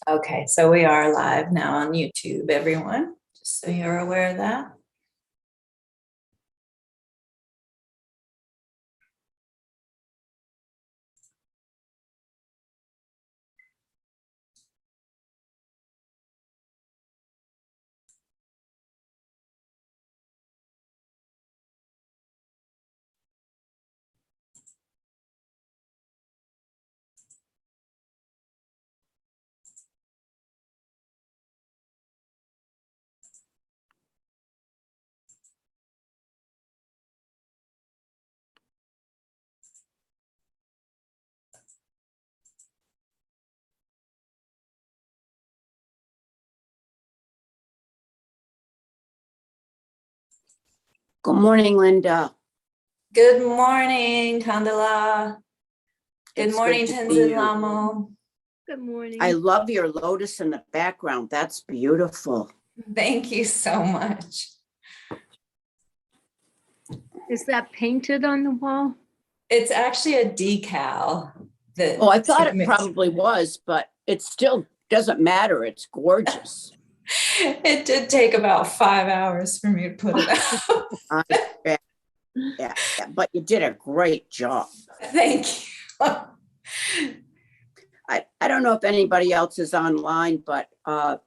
Okay, so we are live now on YouTube, everyone, just so you're aware of that. Good morning, Linda. Good morning, Kandala. Good It's morning, good to see Tenzin you. Lamo. Good morning. I love your lotus in the background. That's beautiful. Thank you so much. Is that painted on the wall? It's actually a decal. That Oh, I thought it probably was, but it still doesn't matter. It's gorgeous. It did take about 5 hours for me to put it out. I bet. Yeah, but you did a great job. Thank you. I don't know if anybody else is online, but I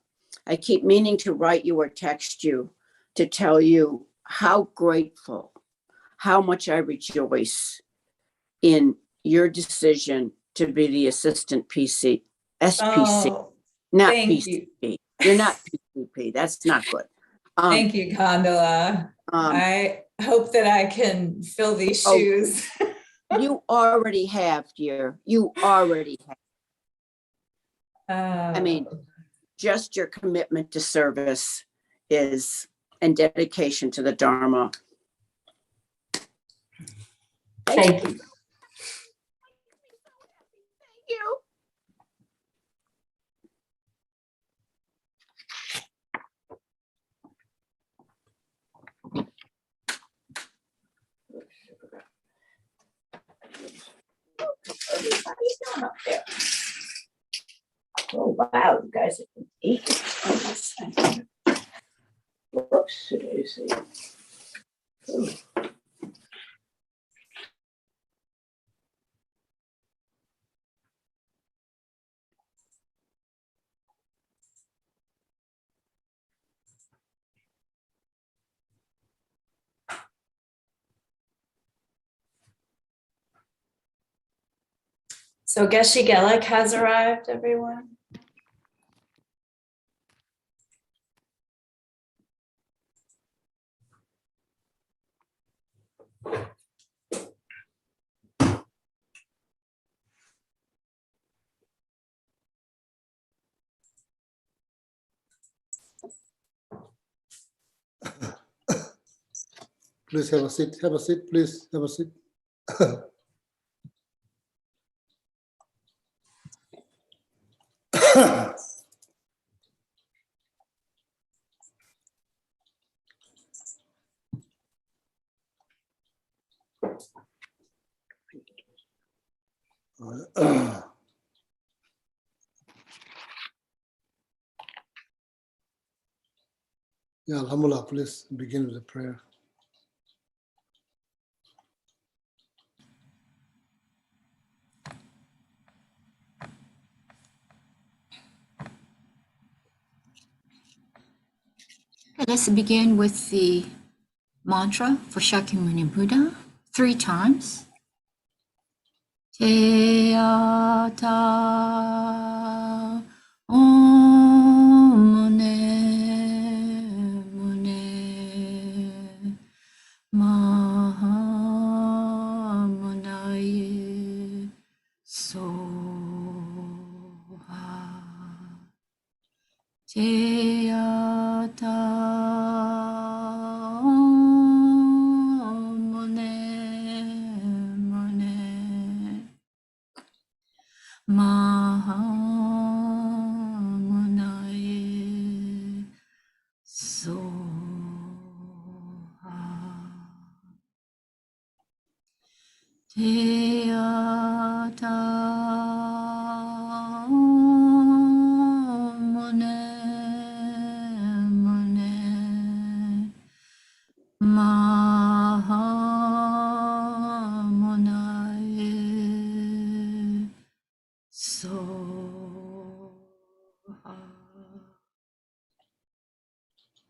keep meaning to write you or text you to tell you how grateful, how much I rejoice in your decision to be the assistant SPC, Oh, not thank PCP. you. You're not PCP. That's not good. Thank you, Kandala. I hope that I can fill these shoes. You already have, dear. You already have. I mean, just your commitment to service and dedication to the Dharma. Thank you. Thank you. Oh, wow, you guys have been eating on this thing. Whoops, daisy. Ooh. So Geshe Gelik has arrived, everyone. Please have a seat. Have a seat, please. Have a seat. Yeah, Alhamdulillah, please begin with the prayer. Let's begin with the mantra for Shakyamuni Buddha 3 times. Te ata om mune mune maha munaye soha. Te ata om mune mune maha munaye soha. Te ata om Soha.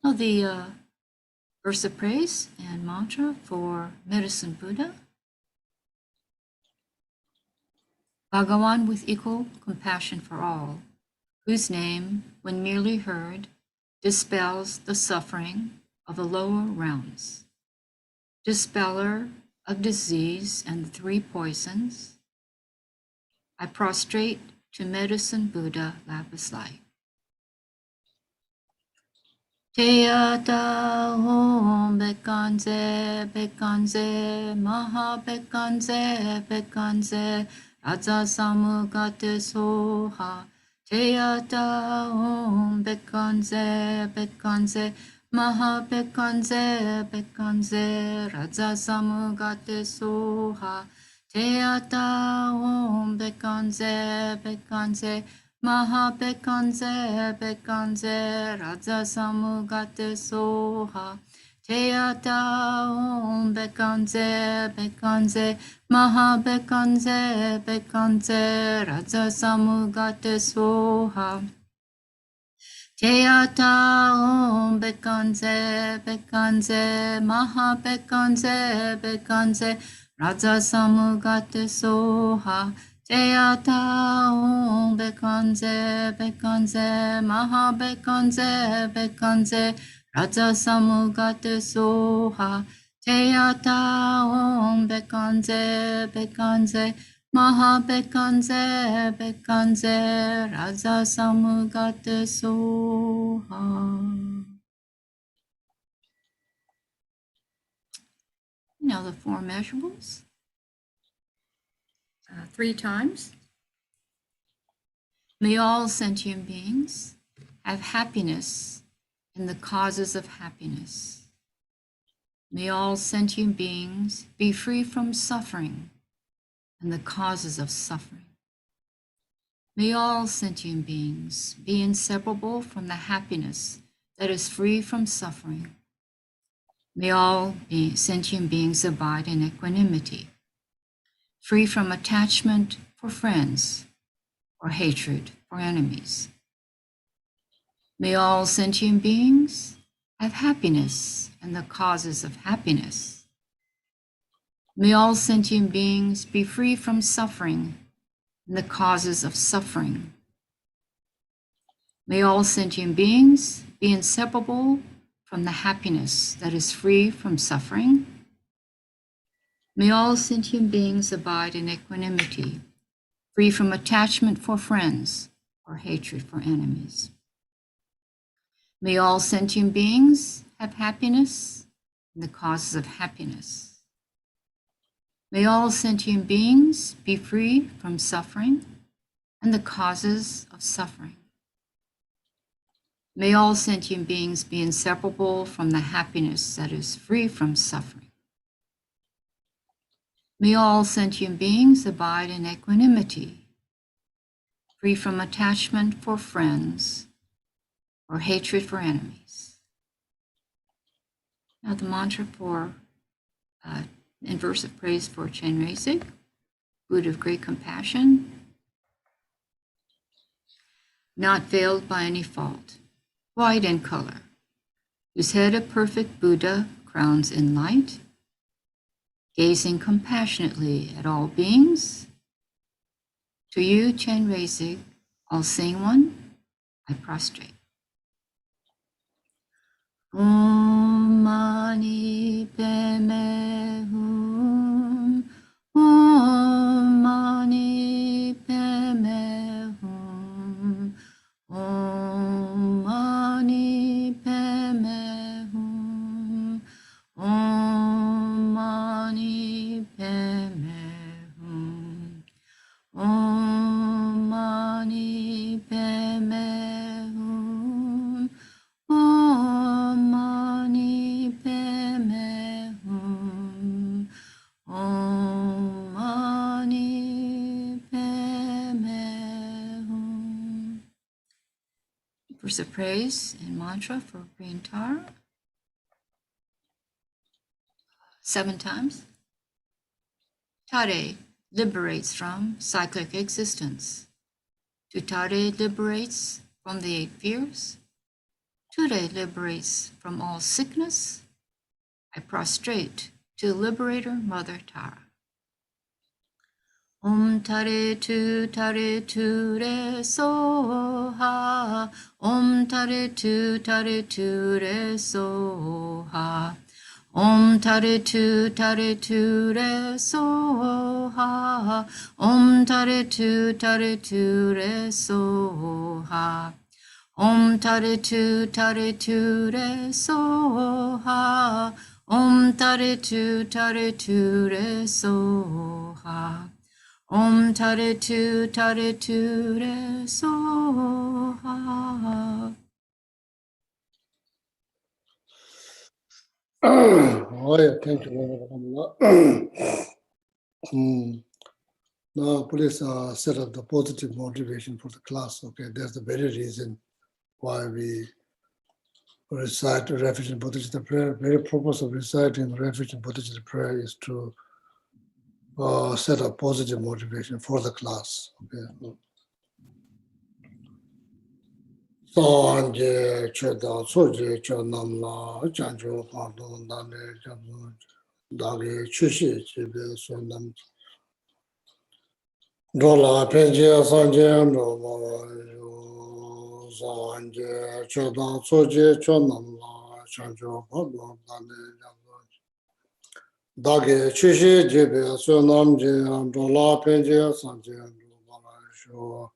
Now the verse of praise and mantra for Medicine Buddha. Bhagawan with equal compassion for all, whose name, when merely heard, dispels the suffering of the lower realms, dispeller of disease and the three poisons, I prostrate to Medicine Buddha lapis light. Teyata Om Bekanze Bekanze Maha Bekanze Bekanze Raja Samugate Soha. Teyata Om Bekanze Bekanze Maha Bekanze Bekanze Raja Samugate Soha. Teyata Om Bekanze Bekanze Maha Bekanze Bekanze Raja Samugate Soha. Teyata Om Bekanze Bekanze Maha Bekanze Bekanze Raja Samugate Soha. Teyata Om Bekanze Bekanze Maha Bekanze Bekanze Raja Samugate Soha. Teyata Om Bekanze Bekanze Maha Bekanze Bekanze Raja Samugate Soha. Teyata Om Bekanze Bekanze Maha Bekanze Bekanze Raja Samugate Soha. Now the four measurables. 3 times. May all sentient beings have happiness in the causes of happiness. May all sentient beings be free from suffering and the causes of suffering. May all sentient beings be inseparable from the happiness that is free from suffering. May all sentient beings abide in equanimity, free from attachment for friends or hatred for enemies. May all sentient beings have happiness and the causes of happiness. May all sentient beings be free from suffering and the causes of suffering. May all sentient beings be inseparable from the happiness that is free from suffering. May all sentient beings abide in equanimity, free from attachment for friends or hatred for enemies. May all sentient beings have happiness and the causes of happiness. May all sentient beings be free from suffering and the causes of suffering. May all sentient beings be inseparable from the happiness that is free from suffering. May all sentient beings abide in equanimity, free from attachment for friends or hatred for enemies. Now the mantra for in verse of praise for Chenrezig, Buddha of great compassion, not veiled by any fault, white in color, whose head of perfect Buddha crowns in light, gazing compassionately at all beings. To you, Chenrezig, all-seeing one, I prostrate. Om Mani Padme Hum. Om Mani Padme Hum. Om Mani Padme Hum. Om Mani Padme Hum. Om Mani Padme Hum. Om Mani Padme Hum. Om Mani Padme Hum. Verse of praise and mantra for Green Tara. 7 times. Tare liberates from cyclic existence, Tutare liberates from the 8 fears. Ture liberates from all sickness. I prostrate to Liberator Mother Tara. Tare tu re soha. Tare tu re soha. Tare tu re soha. Tare tu re soha. Tare tu re soha. Tare tu re soha. Tare tu re soha. Oh, yeah, thank you very much. Now, please set up the positive motivation for the class. Okay, that's the very reason why we recite the refuge and bodhicitta prayer. The very purpose of reciting the refuge and bodhicitta prayer is to set up positive motivation for the class. Okay. Sanje cheda soje chanamla chancho pardon dane chancho dage chushi chibe sonam dola penje sanje no sanje cheda soje chanamla chancho pardon dane dage chushi chibe sonam je dola penje sanje no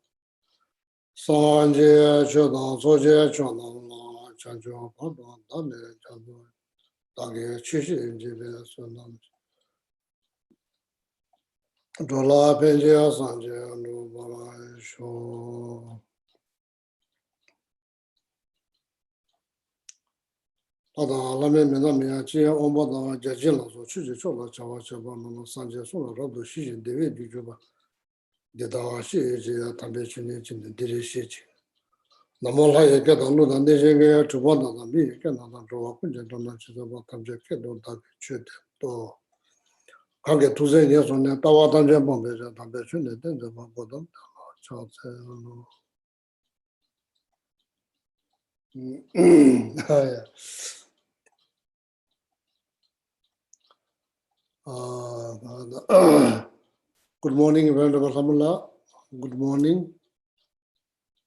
Sanje chodang soje chodang chancho padang dame chancho dage chishi jibe sonam dola penje sanje anu bala sho pada lame mena miya chiye omba danga jajin la so chuji chola chawa chaba nana sanje sola rabdo shishin dewe bijuba dedawa shi jiya tambe chini chini diri shi chi Namola yeke danglu dande jenge chupa danda mi yeke nanda chupa kunje danda chizaba tamche ke do dake chute to kange tuze nye sonne tawa tamche bombe je tamche chune tenze ba bodam chatse Good morning, Venerable Hamula. Good morning.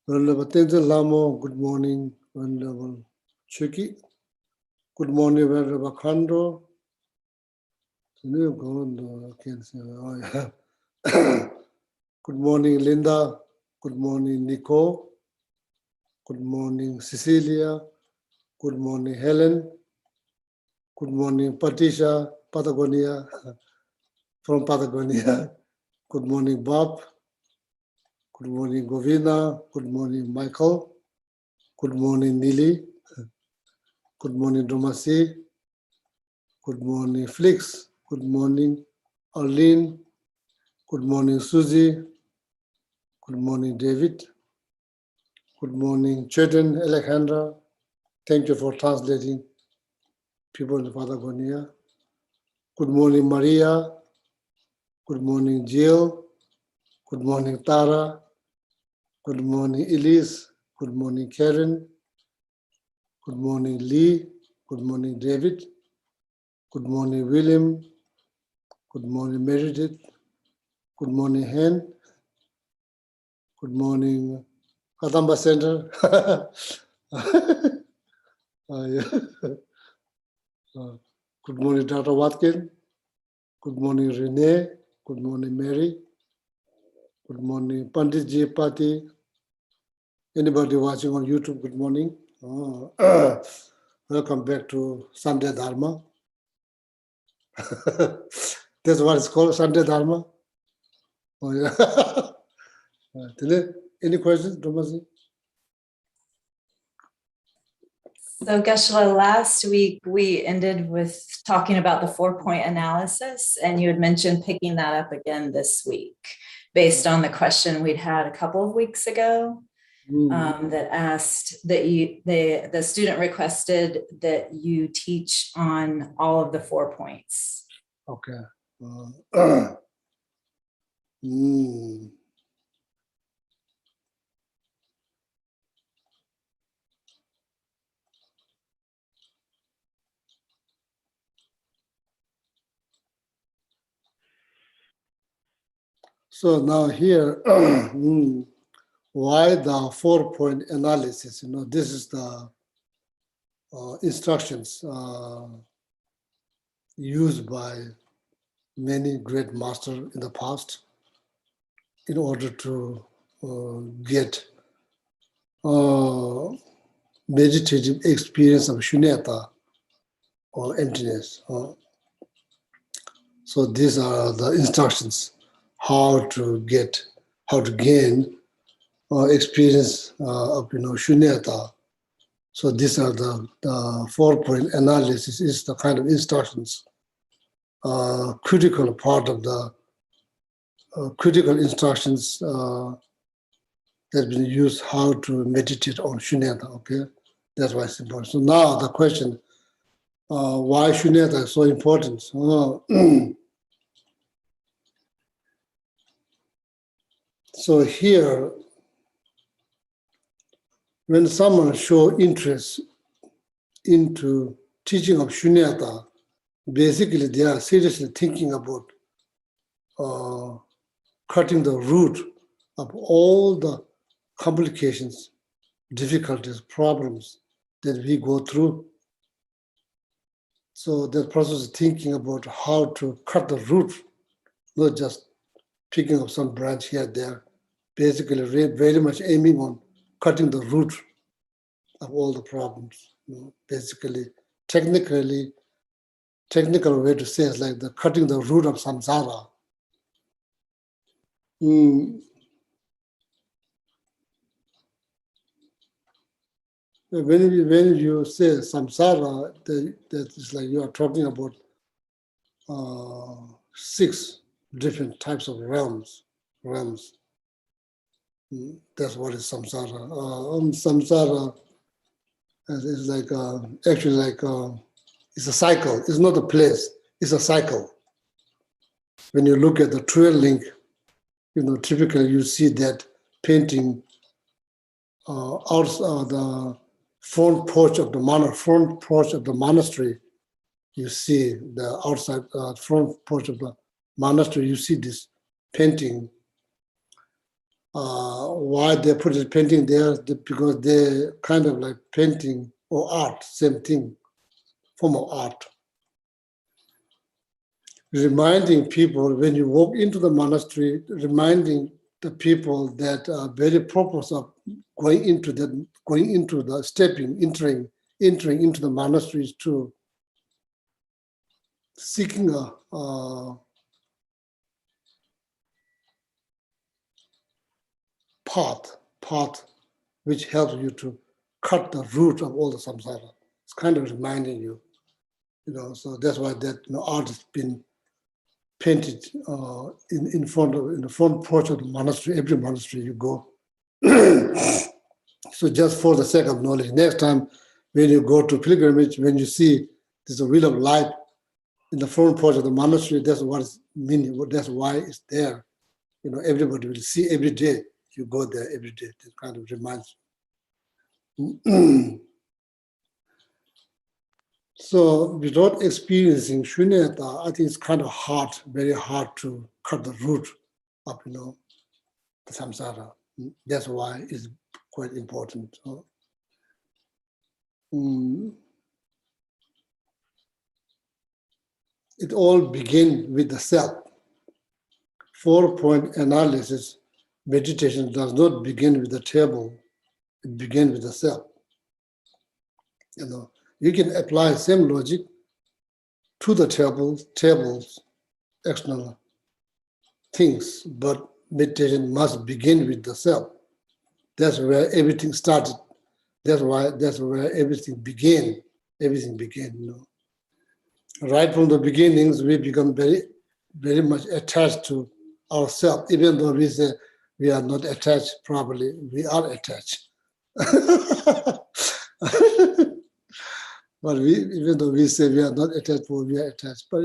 Venerable Tenze Lamo. Good morning, Venerable Chuki. Good morning, Venerable Khandro. Good morning, Linda. Good morning, Nico. Good morning, Cecilia. Good morning, Helen. Good morning, Patricia, Patagonia, from Patagonia. Good morning, Bob. Good morning, Govina. Good morning, Michael. Good morning, Nili. Good morning, Domasi. Good morning, Flix. Good morning, Arlene. Good morning, Susie. Good morning, David. Good morning, Chetan, Alejandra. Thank you for translating people in Patagonia. Good morning, Maria. Good morning, Jill. Good morning, Tara. Good morning, Elise. Good morning, Karen. Good morning, Lee. Good morning, David. Good morning, William. Good morning, Meredith. Good morning, Hen. Good morning, Kadamba Center. Good morning, Dr. Watkin. Good morning, Renee. Good morning, Mary. Good morning, Pandit Ji Pati. Anybody watching on YouTube, good morning. Welcome back to Sunday Dharma. That's what it's called, Sunday Dharma. Oh, yeah. Any questions, Domasi? So Geshe-la, last week we ended with talking about the 4-point analysis, and you had mentioned picking that up again this week based on the question we'd had a couple of weeks ago that asked that the student requested that you teach on all of the 4 points. Okay. So now here, why the 4-point analysis? This is the instructions used by many great masters in the past in order to get meditative experience of shunyata or emptiness. So these are the instructions how to gain experience of shunyata. So these are the 4-point analysis is the kind of instructions, critical part of the critical instructions that have been used how to meditate on shunyata. Okay, that's why it's important. So now the question, why shunyata is so important? So here, when someone show interest into teaching of shunyata, basically they are seriously thinking about cutting the root of all the complications, difficulties, problems that we go through. So that process of thinking about how to cut the root, not just picking up some branch here and there, basically very much aiming on cutting the root of all the problems. Basically, technical way to say is like the cutting the root of samsara. When you say samsara, that is like you are talking about 6 different types of realms. That's what is samsara. Samsara is like actually like it's a cycle. It's not a place. It's a cycle. When you look at the trail link, typically you see that painting outside the front porch of the monastery. You see the outside front porch of the monastery. You see this painting. Why they put this painting there? Because they kind of like painting or art, same thing, form of art. Reminding people when you walk into the monastery, reminding the people that very purpose of going into the entering into the monastery is to seeking a path which helps you to cut the root of all the samsara. It's kind of reminding you, so that's why that art has been painted in the front porch of the monastery. Every monastery you go. So just for the sake of knowledge, next time when you go to pilgrimage, when you see there's a wheel of light in the front porch of the monastery, that's what it's meaning. That's why it's there. Everybody will see every day. You go there every day. It kind of reminds you. So without experiencing shunyata, I think it's kind of hard, very hard to cut the root of, the samsara. That's why it's quite important. It all begins with the self. 4-point analysis, meditation does not begin with the table. It begins with the self. You can apply same logic to the tables, external things, but meditation must begin with the self. That's where everything started. That's where everything began. Everything began. Right from the beginnings, we become very, very much attached to ourselves. Even though we say we are not attached properly, we are attached. But even though we say we are not attached, we are attached. But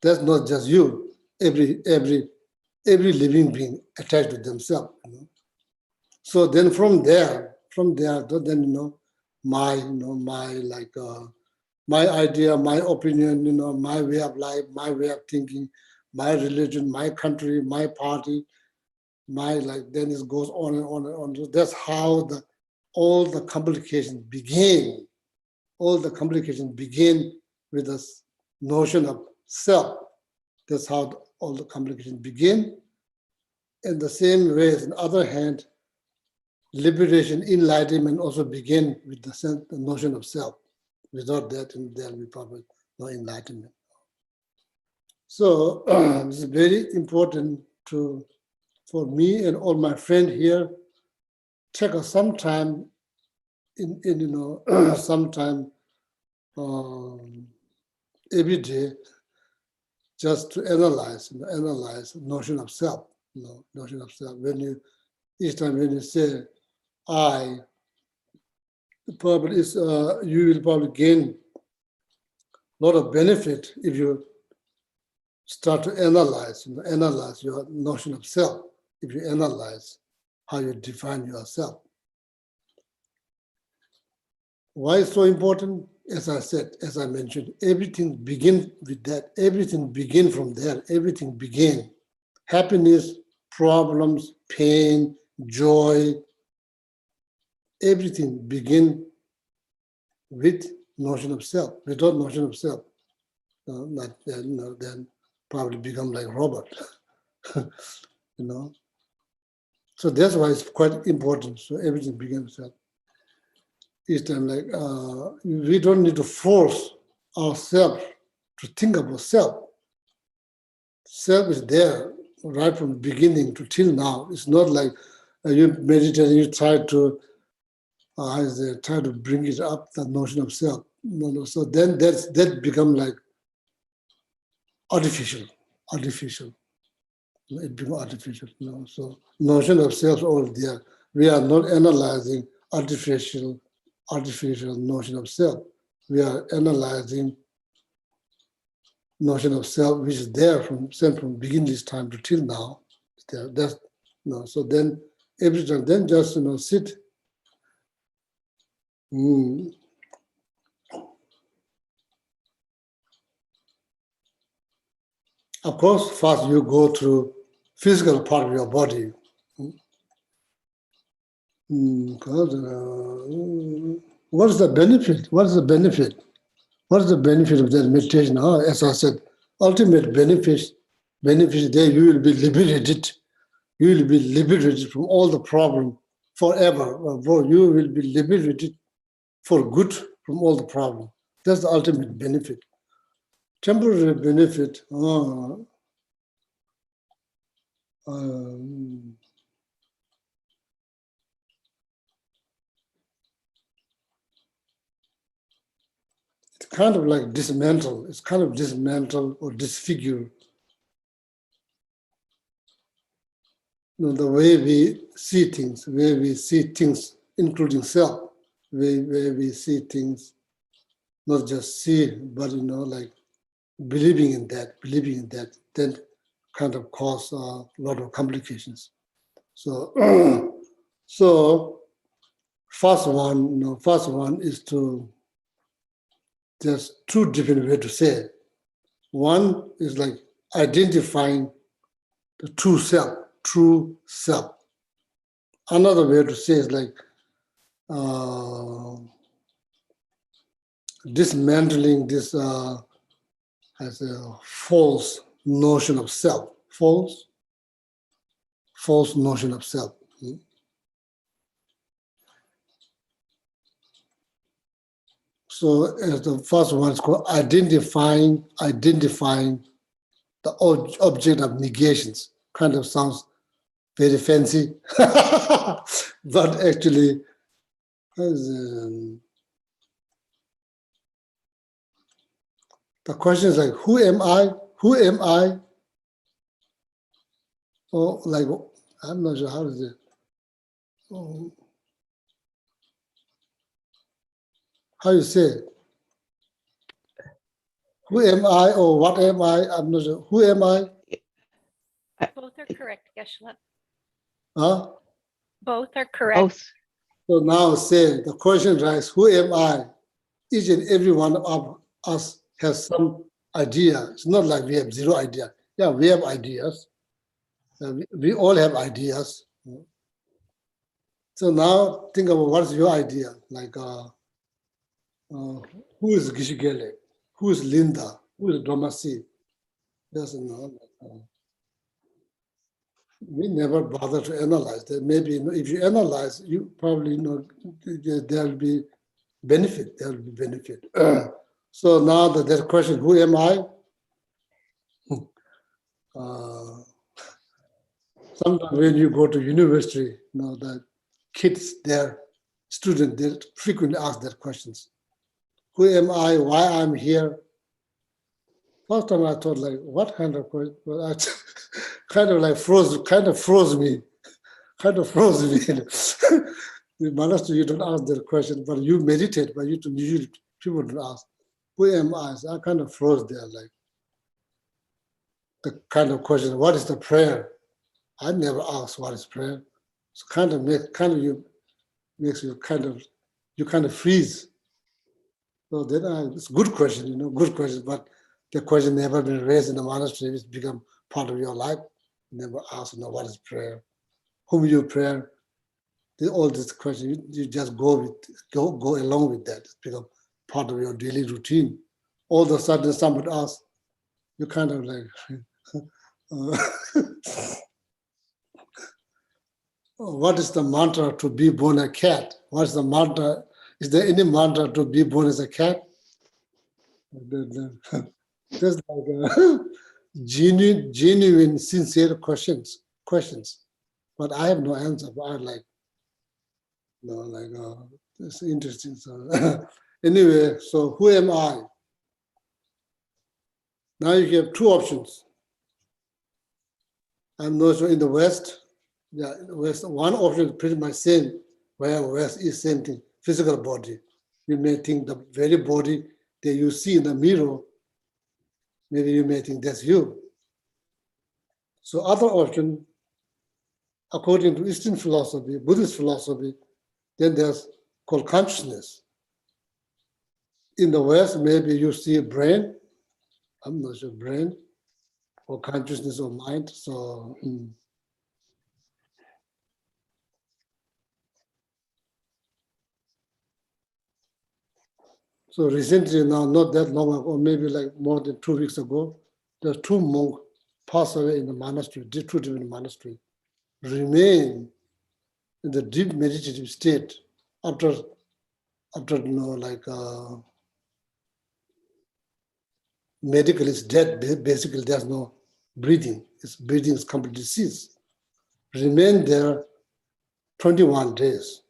that's not just you. Every living being attached to themselves. So then from there, then my my idea, my opinion, my way of life, my way of thinking, my religion, my country, my party, then it goes on and on and on. That's how all the complications begin. All the complications begin with this notion of self. That's how all the complications begin. In the same way, on the other hand, liberation, enlightenment also begin with the notion of self. Without that, there will be probably no enlightenment. So it's very important for me and all my friends here, take some time sometime every day, just to analyze the notion of self. Notion of self. Each time when you say I, probably is you will probably gain a lot of benefit if you start to analyze your notion of self. If you analyze how you define yourself. Why it's so important? As I said, as I mentioned, everything begins with that. Everything begins from there. Everything began. Happiness, problems, pain, joy, everything begin with notion of self. Without notion of self, then probably become like robot. So that's why it's quite important. So everything begins with self. Each time, we don't need to force ourselves to think about self. Self is there right from the beginning to till now. It's not like you meditate and you try to bring it up, the notion of self. No. So then that become like artificial. It becomes artificial. So notion of self all there. We are not analyzing artificial notion of self. We are analyzing notion of self which is there from beginning this time to till now. That's so then every time then just sit. Of course, first you go through physical part of your body. What is the benefit? What is the benefit of that meditation? As I said, ultimate benefit there, you will be liberated. You will be liberated from all the problem forever. You will be liberated for good from all the problem. That's the ultimate benefit. Temporary benefit, it's kind of like dismantle. It's kind of dismantle or disfigure. The way we see things, including self, where we see things, not just see, but like believing in that, then kind of cause a lot of complications. So, first one is to there's two different ways to say it. One is like identifying the true self. Another way to say is like dismantling this as a false notion of self. False notion of self. So as the first one is called identifying the object of negations. Kind of sounds very fancy, but actually the question is like, who am I? Or like, I'm not sure how is it. How you say it? Who am I or what am I? I'm not sure. Who am I? Both are correct, Geshe-la. Huh? Both are correct. So now say the question is, who am I? Each and every one of us has some idea. It's not like we have zero idea. Yeah, we have ideas. We all have ideas. So now think about what's your idea? Like, who is Gishigele? Who is Linda? Who is Domasi? Yes, we never bother to analyze that. Maybe if you analyze, you probably there will be benefit. There will be benefit. So now that question, who am I? Sometimes when you go to university, the kids, their students, they frequently ask that questions. Who am I? Why I'm here? First time I thought, like, what kind of question? Well, I kind of froze me. The monastery, you don't ask that question, but you meditate, but usually people don't ask, who am I? So I kind of froze there, like the kind of question, what is the prayer? I never asked what is prayer. So makes you kind of freeze. So then it's a good question, good question, but the question never been raised in the monastery. It's become part of your life. Never asked, what is prayer? Whom you pray? All these questions, you just go along with that. It's become part of your daily routine. All of a sudden, somebody asks, you kind of like, what is the mantra to be born a cat? What's the mantra? Is there any mantra to be born as a cat? Just like genuine, sincere questions. But I have no answer. But I like, it's interesting. So anyway, so who am I? Now you have two options. I'm not sure in the West. Yeah, in the West, one option is pretty much same, where West is same thing, physical body. You may think the very body that you see in the mirror, maybe you may think that's you. So other option, according to Eastern philosophy, Buddhist philosophy, then there's called consciousness. In the West, maybe you see a brain, I'm not sure, brain, or consciousness or mind. So so recently now, not that long ago, maybe like more than 2 weeks ago, there's two monks passed away in the monastery, two different monastery, remain in the deep meditative state after medical is dead, basically there's no breathing. Its breathing is completely ceased. Remain there 21 days.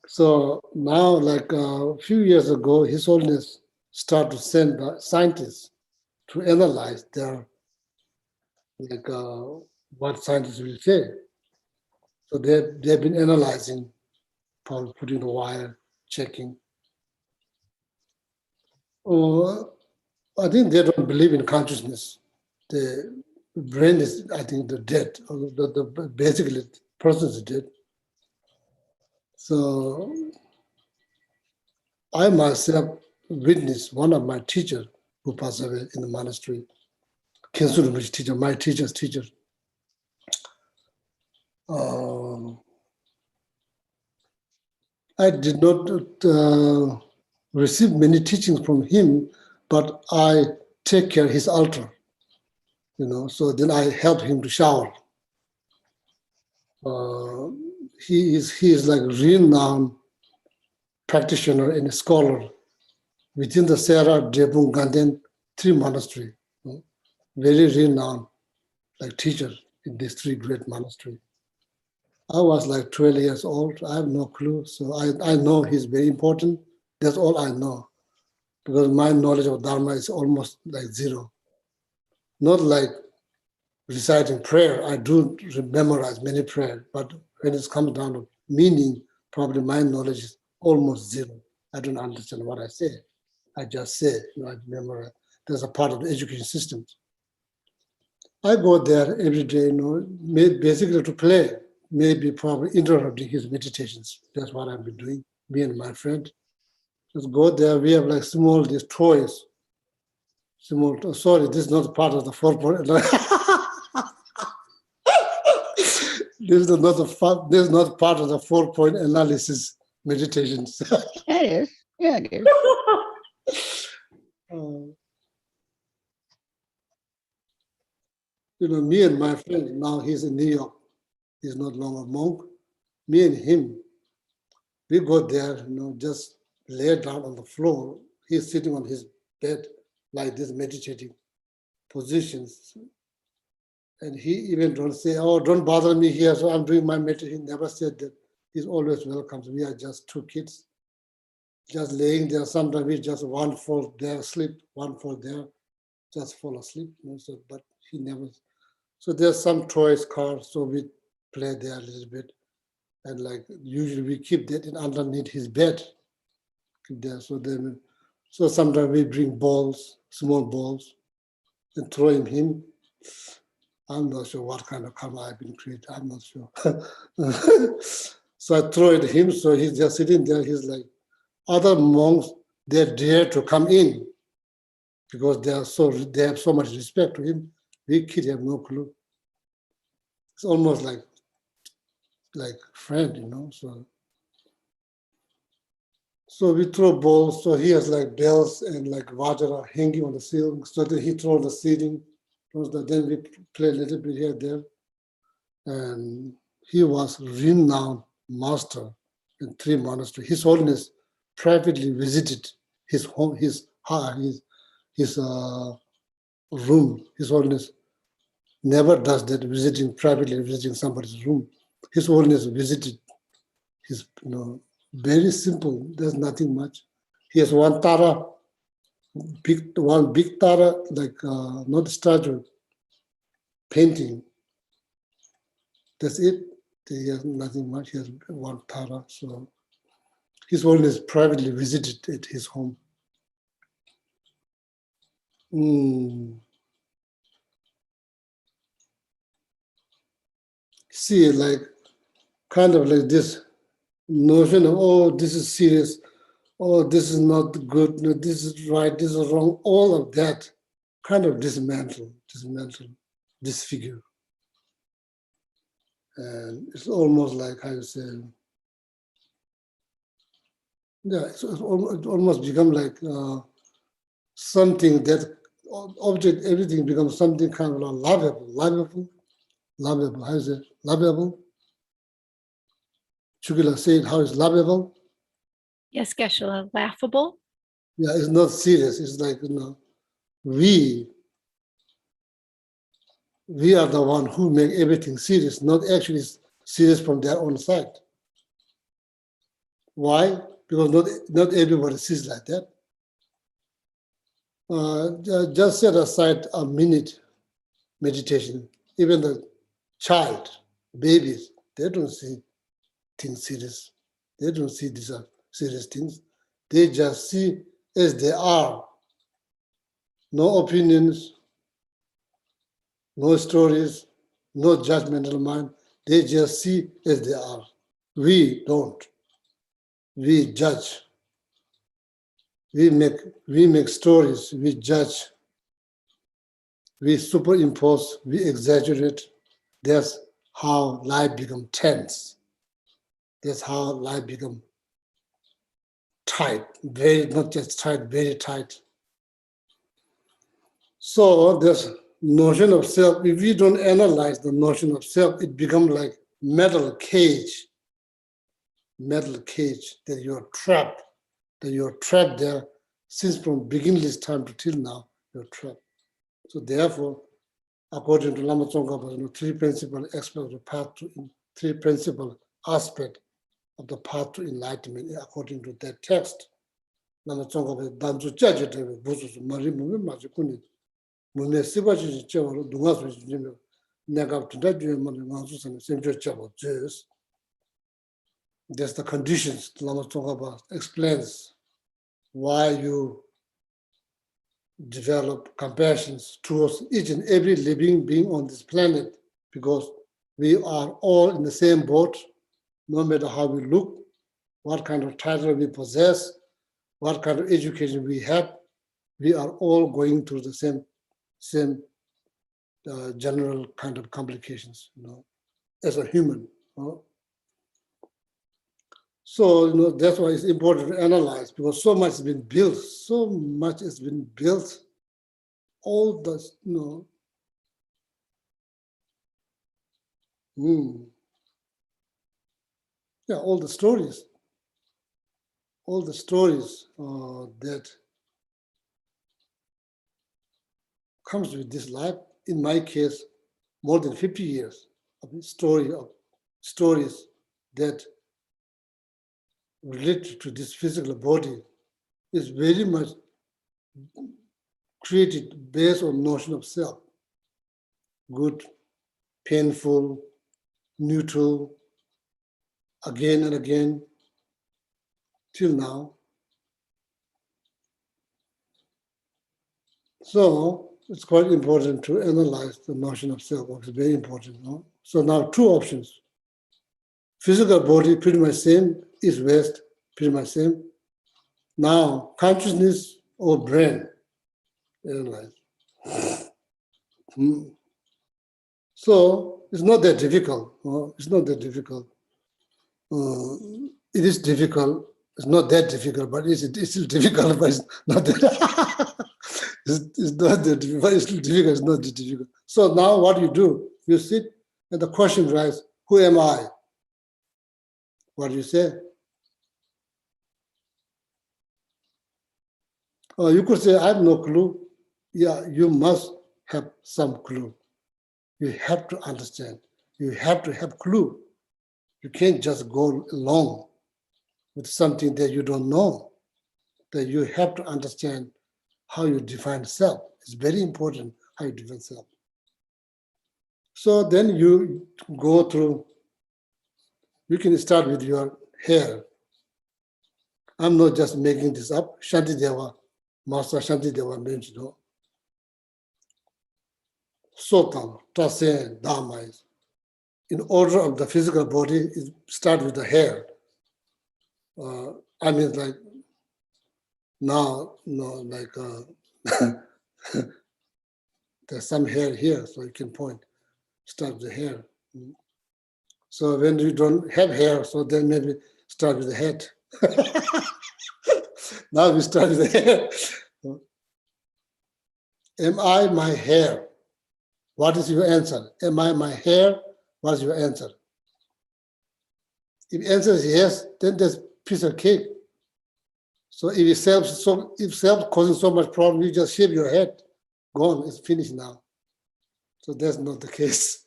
So now, like a few years ago, His Holiness started to send scientists to analyze their, what scientists will say. So they've been analyzing, probably putting the wire, checking. I think they don't believe in consciousness. The brain is, I think, the dead. Basically, the person is dead. So I myself witnessed one of my teachers who passed away in the monastery, Kensuru teacher, my teacher's teacher. I did not receive many teachings from him, but I take care of his altar, so then I help him to shower. He is like renowned practitioner and a scholar within the Sera, Drebung, Ganden, 3 monastery, very renowned like teacher in these 3 great monasteries. I was like 12 years old. I have no clue. So I know he's very important. That's all I know. Because my knowledge of Dharma is almost like zero. Not like reciting prayer. I do memorize many prayers, but when it comes down to meaning, probably my knowledge is almost zero. I don't understand what I say. I just say, I memorize. That's a part of the education system. I go there every day, basically to play, maybe probably interrupting his meditations. That's what I've been doing, me and my friend. Just go there, we have like small, these toys. Sorry, this is not part of the 4-point. This is not part of the 4-point analysis meditations. Yeah, it is. Yeah, it is. Me and my friend, now he's in New York. He's not longer monk. Me and him, we go there, just lay down on the floor. He's sitting on his bed like this, meditating positions. And he even don't say, oh, don't bother me here, so I'm doing my meditation. He never said that. He's always welcome. We are just 2 kids, just laying there. Sometimes we just one fall there, sleep, one fall there, just fall asleep. But he never. So there's some toys, cars, so we play there a little bit. And like usually we keep that in underneath his bed. Keep there. So sometimes we bring balls, small balls, and throw him. I'm not sure what kind of karma I've been created. I'm not sure. So I throw it at him. So he's just sitting there. He's like, other monks, they dare to come in because they have so much respect to him. We kids have no clue. It's almost like friend, So we throw balls. So he has like bells and like water are hanging on the ceiling. So then he throws the ceiling. Then we play a little bit here, there. And he was renowned master in 3 monasteries. His Holiness privately visited his home, his room. His Holiness never does that, privately visiting somebody's room. His Holiness visited his, very simple. There's nothing much. He has one tara, one big tara, like not a statue, painting. That's it. He has nothing much. He has one tara. So his Holiness privately visited at his home. See, like kind of like this notion of, oh, this is serious, oh, this is not good, no, this is right, this is wrong, all of that kind of dismantle, disfigure. And it's almost like, how you say, it's almost become like something that object, everything becomes something kind of like lovable, how is it, lovable? Chukila said, how is lovable? Yes, Geshe-la, laughable. Yeah, it's not serious. It's like, we are the one who make everything serious, not actually serious from their own side. Why? Because not everybody sees like that. Just set aside a minute meditation. Even the child, babies, they don't see things serious. They don't see these are serious things. They just see as they are. No opinions, no stories, no judgmental mind. They just see as they are. We don't. We judge. We make stories. We judge. We superimpose. We exaggerate. That's how life becomes tense. That's how life becomes tight. Not just tight, very tight. So this notion of self, if we don't analyze the notion of self, it becomes like metal cage that you're trapped there since from beginningless time to till now, you're trapped. So therefore, according to Lama Tsongkhapa, 3 principal aspects of the path to, 3 principal aspects of the path to enlightenment, according to that text. Lama Tsongkhapa, Danzu Jajate, Busu, Mari Mumi Majikuni, Mune Sibaji Chevaro, Dungas, Negap to that, Mansu and Central Chavo, Jews. There's the conditions Lama Tsongkhapa explains why you develop compassion towards each and every living being on this planet, because we are all in the same boat, no matter how we look, what kind of title we possess, what kind of education we have. we are all going through the same general kind of complications, as a human. So, that's why it's important to analyze, because so much has been built, all the, all the stories that comes with this life. In my case, more than 50 years of stories that related to this physical body is very much created based on notion of self. Good, painful, neutral, again and again, till now. So it's quite important to analyze the notion of self. It's very important. No? So now two options. Physical body, pretty much same. East, west, pretty much same. Now, consciousness or brain, analyze. So it's not that difficult. It's not that difficult. It is difficult. It's not that difficult, but it's still difficult, but it's not that. It's not that difficult, but it's still difficult. It's not that difficult. So now what do? You sit and the question arises, who am I? What do you say? You could say, I have no clue. Yeah, you must have some clue. You have to understand. You have to have clue. You can't just go along with something that you don't know. That you have to understand how you define self. It's very important how you define self. So then you go through, you can start with your hair. I'm not just making this up. Shantideva, Master Shantideva mentioned, Sotam, Tasen, Dharma is. In order of the physical body, it starts with the hair. I mean, like now, there's some hair here, so you can point. Start with the hair. So when you don't have hair, so then maybe start with the head. Now we start with the hair. Am I my hair? What is your answer? Am I my hair? What is your answer? If the answer is yes, then there's a piece of cake. So if self causing so much problem, you just shave your head. Gone, it's finished now. So that's not the case.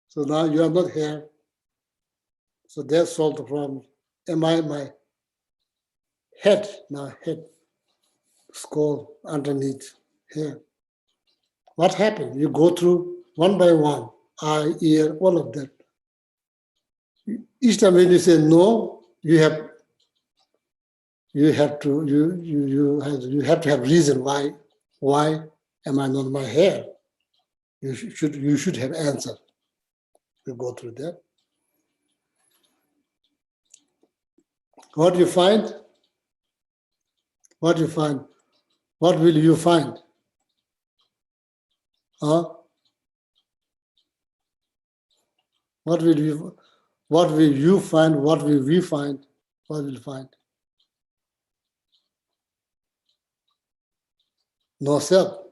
So now you are not hair. So that solved the problem. Am I my head? Now head, skull, underneath, hair. What happened? You go through one by one, eye, ear, all of that. Each time when you say no, you have to have reason why am I not my hair? You should have answer. You go through that. What do you find? What do you find? What will you find? Huh? What will you find? What will we find? What will you find? No self.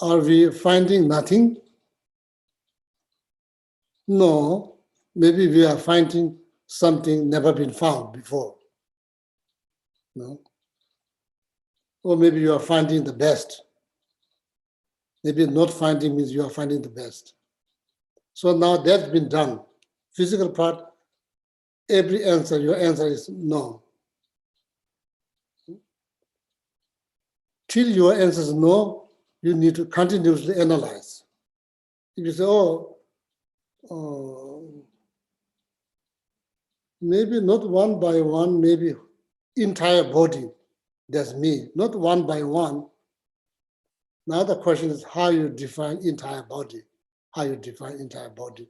Are we finding nothing? No. Maybe we are finding something never been found before. No. Or maybe you are finding the best. Maybe not finding means you are finding the best. So now that's been done. Physical part, every answer, your answer is no. Till your answer is no, you need to continuously analyze. If you say, maybe not one by one, maybe entire body, that's me. Not one by one, Now the question is how you define entire body. How you define entire body.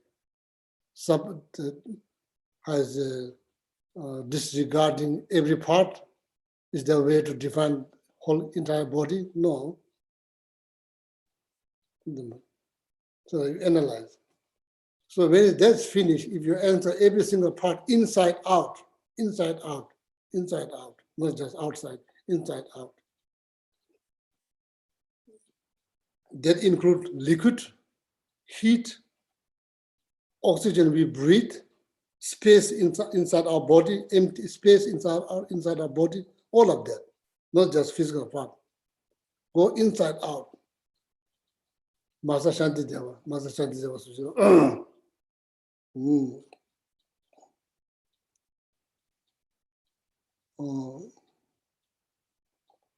Disregarding every part is the way to define whole entire body? No. So you analyze. So when that's finished, if you answer every single part inside out, inside out, inside out, not just outside, inside out. That includes liquid, heat, oxygen we breathe, space inside our body, empty space inside our body, all of that, not just physical part. Go inside out. Master Shantideva says,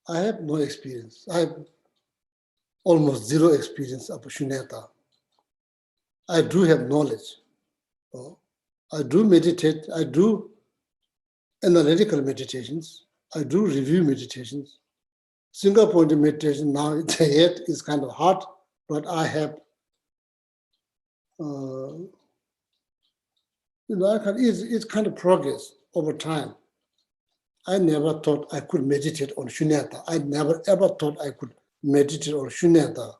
I have no experience. I have almost zero experience of shunyata. I do have knowledge. I do meditate. I do analytical meditations. I do review meditations. Single point meditation now, the head is kind of hard, but I have, it's kind of progress over time. I never thought I could meditate on shunyata. I never ever thought I could meditate on shunyata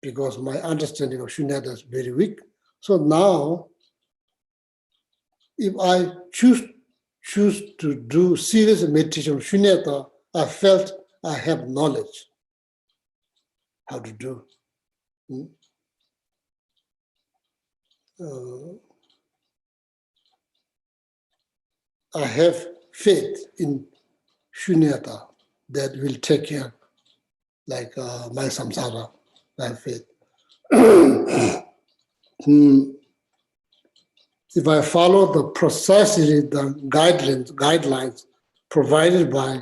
because my understanding of shunyata is very weak. So now, if I choose to do serious meditation on shunyata, I felt I have knowledge how to do. I have faith in shunyata that will take care, like my samsara. I have faith. If I follow the precisely the guidelines provided by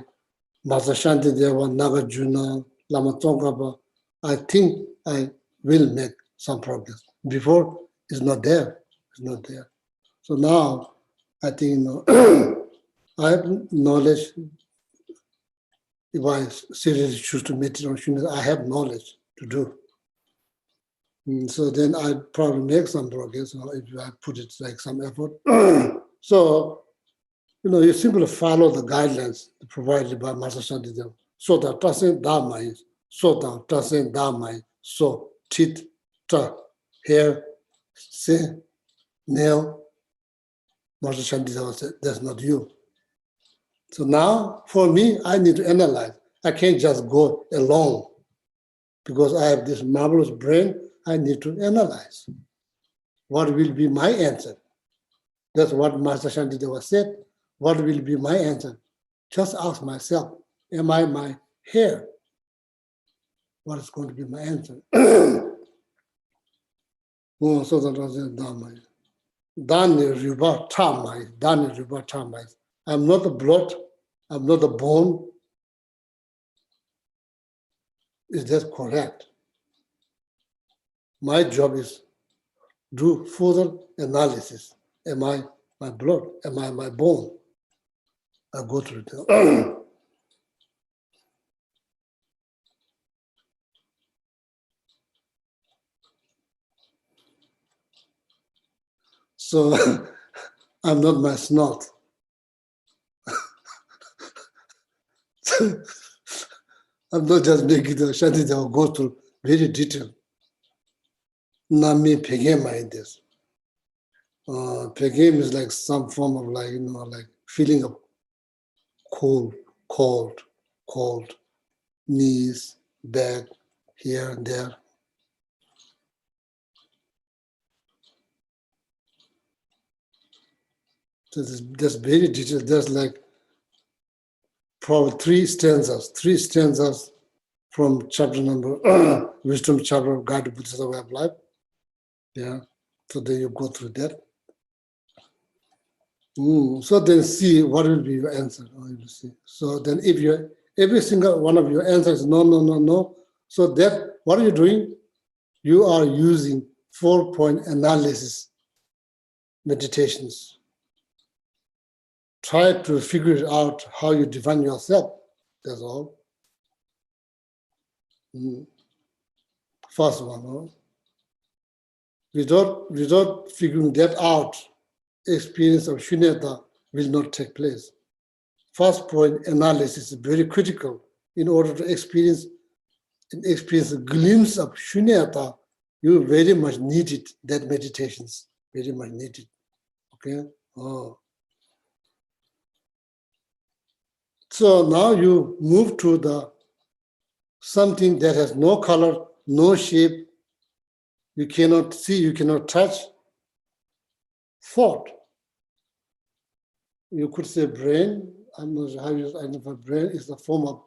Master Shantideva, Nagarjuna, Lama Tsongkhapa, I think I will make some progress. Before, it's not there. It's not there. So now, I think I have knowledge. If I seriously choose to meditate on shunyata, I have knowledge to do. So then I'd probably make some progress, if I put it like some effort. So, you simply follow the guidelines provided by Master Shantideva. So that tasen Dharma is, so that tasen Dharma is, so teeth, hair, say, nail. Master Shantideva said, that's not you. So now, for me, I need to analyze. I can't just go along because I have this marvelous brain. I need to analyze. What will be my answer? That's what Master Shantideva said. What will be my answer? Just ask myself, am I my hair? What is going to be my answer? So that was Dharma. Dharma Rupa Thamai. Dharma Rupa Thamai. I'm not the blood. I'm not the bone. Is that correct? My job is do further analysis. Am I my blood? Am I my bone? I go through it. So I'm not my snot. I'm not just making the Shantideva go through very detailed. Nami Pegema in this. Pegem is like some form of like feeling of cold, knees, back, here and there. So that's very detailed. There's like probably three stanzas from chapter number, wisdom chapter of Guide to Buddhist Way of Life. Yeah, so then you go through that. So then see what will be your answer. See. So then if every single one of your answers is no, so that, what are you doing? You are using 4-point analysis meditations. Try to figure out how you define yourself. That's all. First one. No? Without figuring that out, experience of shunyata will not take place. First point, analysis is very critical. In order to experience a glimpse of shunyata, you very much needed that meditations, very much needed. Okay? Oh. So now you move to the something that has no color, no shape, you cannot see, you cannot touch. Thought. You could say brain. I'm not sure how you identify brain. Is the form of,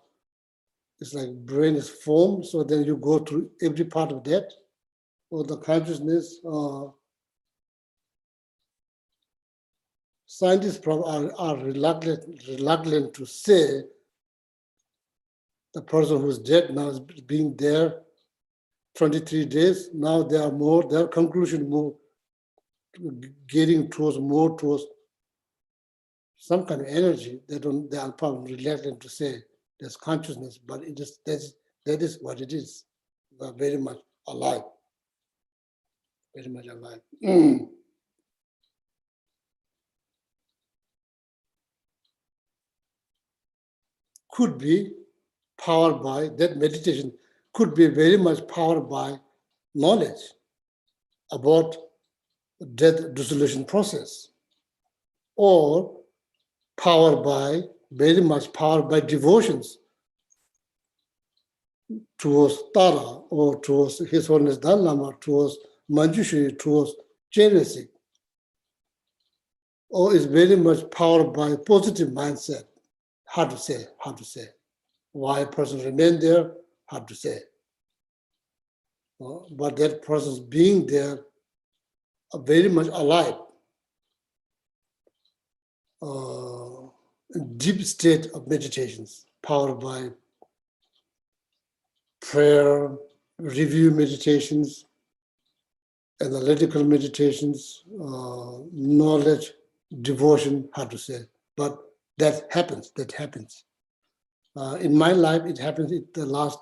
it's like brain is form. So then you go to every part of that, or the consciousness. Scientists probably are reluctant to say the person who's dead now is being there 23 days. Now there are more, their conclusion more getting more towards some kind of energy. They are probably reluctant to say there's consciousness, but it is that is what it is. They are very much alive. Very much alive. Could be powered by, that meditation could be very much powered by knowledge about death dissolution process, or very much powered by devotions towards Tara, or towards His Holiness Dalai Lama, towards Manjushri, towards Chenrezig, or is very much powered by positive mindset. Hard to say. Why a person remain there, hard to say. But that person's being there are very much alive. Deep state of meditations, powered by prayer, review meditations, analytical meditations, knowledge, devotion, hard to say. But that happens. In my life, it happens. The last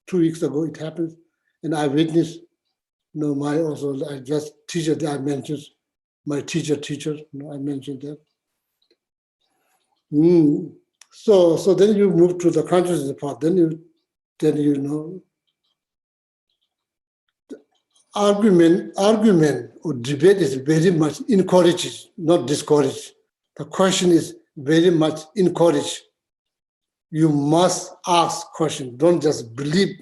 2 weeks ago, it happened. And I witnessed, I just teacher that I mentioned, my teacher, I mentioned that. So then you move to the consciousness part. Then you know, argument or debate is very much encouraged, not discouraged. The question is very much encouraged. You must ask questions. Don't just believe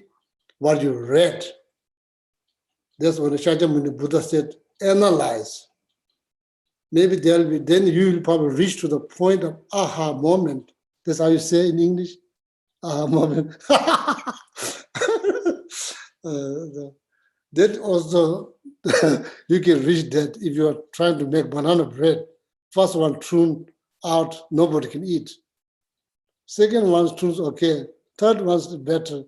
what you read. That's what Shakyamuni Buddha said, analyze. Maybe then you will probably reach to the point of aha moment. That's how you say in English, aha moment. That also, you can reach that if you are trying to make banana bread. First one thrown out, nobody can eat. Second one thrown okay. Third one's better.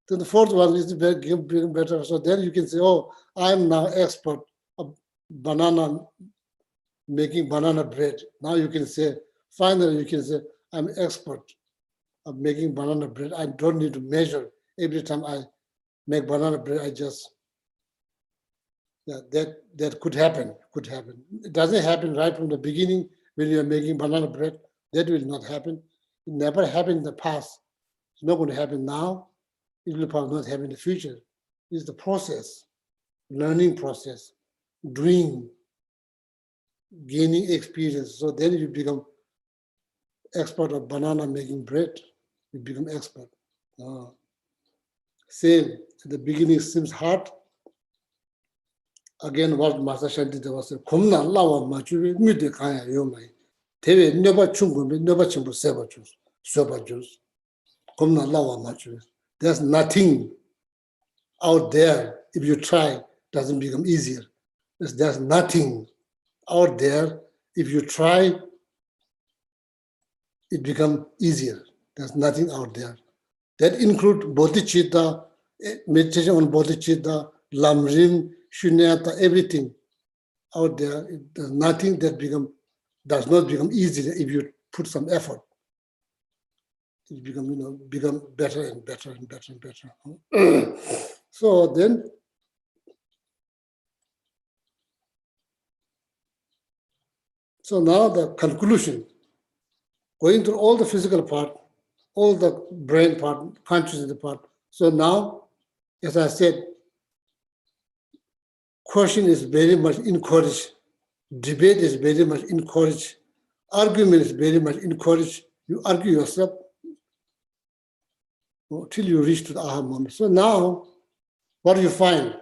Then the fourth one is better. So then you can say, oh, I'm now expert of making banana bread. Now you can say, finally you can say, I'm expert of making banana bread. I don't need to measure. Every time I make banana bread, I just, that could happen. It doesn't happen right from the beginning when you're making banana bread. That will not happen. It never happened in the past. It's not going to happen now. It will probably not happen in the future. It's the process, learning process, doing, gaining experience. So then you become expert of banana making bread. You become expert. Same, at the beginning seems hard. Again, what Master Shantideva said, Kumna lawa machuwe mide kaya yomai. Tewe nyoba chungu me nyoba chimbu seba juice, soba juice. Kumna lawa machuwe. There's nothing out there, if you try, doesn't become easier. There's nothing out there, if you try, it becomes easier. There's nothing out there. That includes bodhicitta, meditation on bodhicitta, lamrim, shunyata, everything out there. There's nothing that does not become easier if you put some effort. It become better and better and better and better. So then So now the conclusion, going through all the physical part, all the brain part, consciousness part. So now, as I said, question is very much encouraged. Debate is very much encouraged. Argument is very much encouraged. You argue yourself till you reach to the aha moment. So now, what do you find?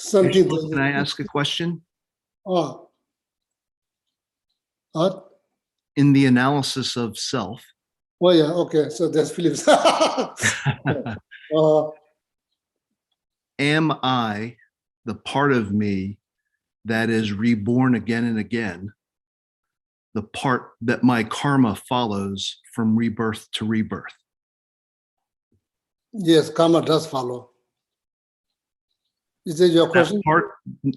Something Can I ask a question? what? In the analysis of self, Oh yeah, okay. So that's Phillips. am I the part of me that is reborn again and again, the part that my karma follows from rebirth to rebirth? Yes, karma does follow. Is that your question? That part,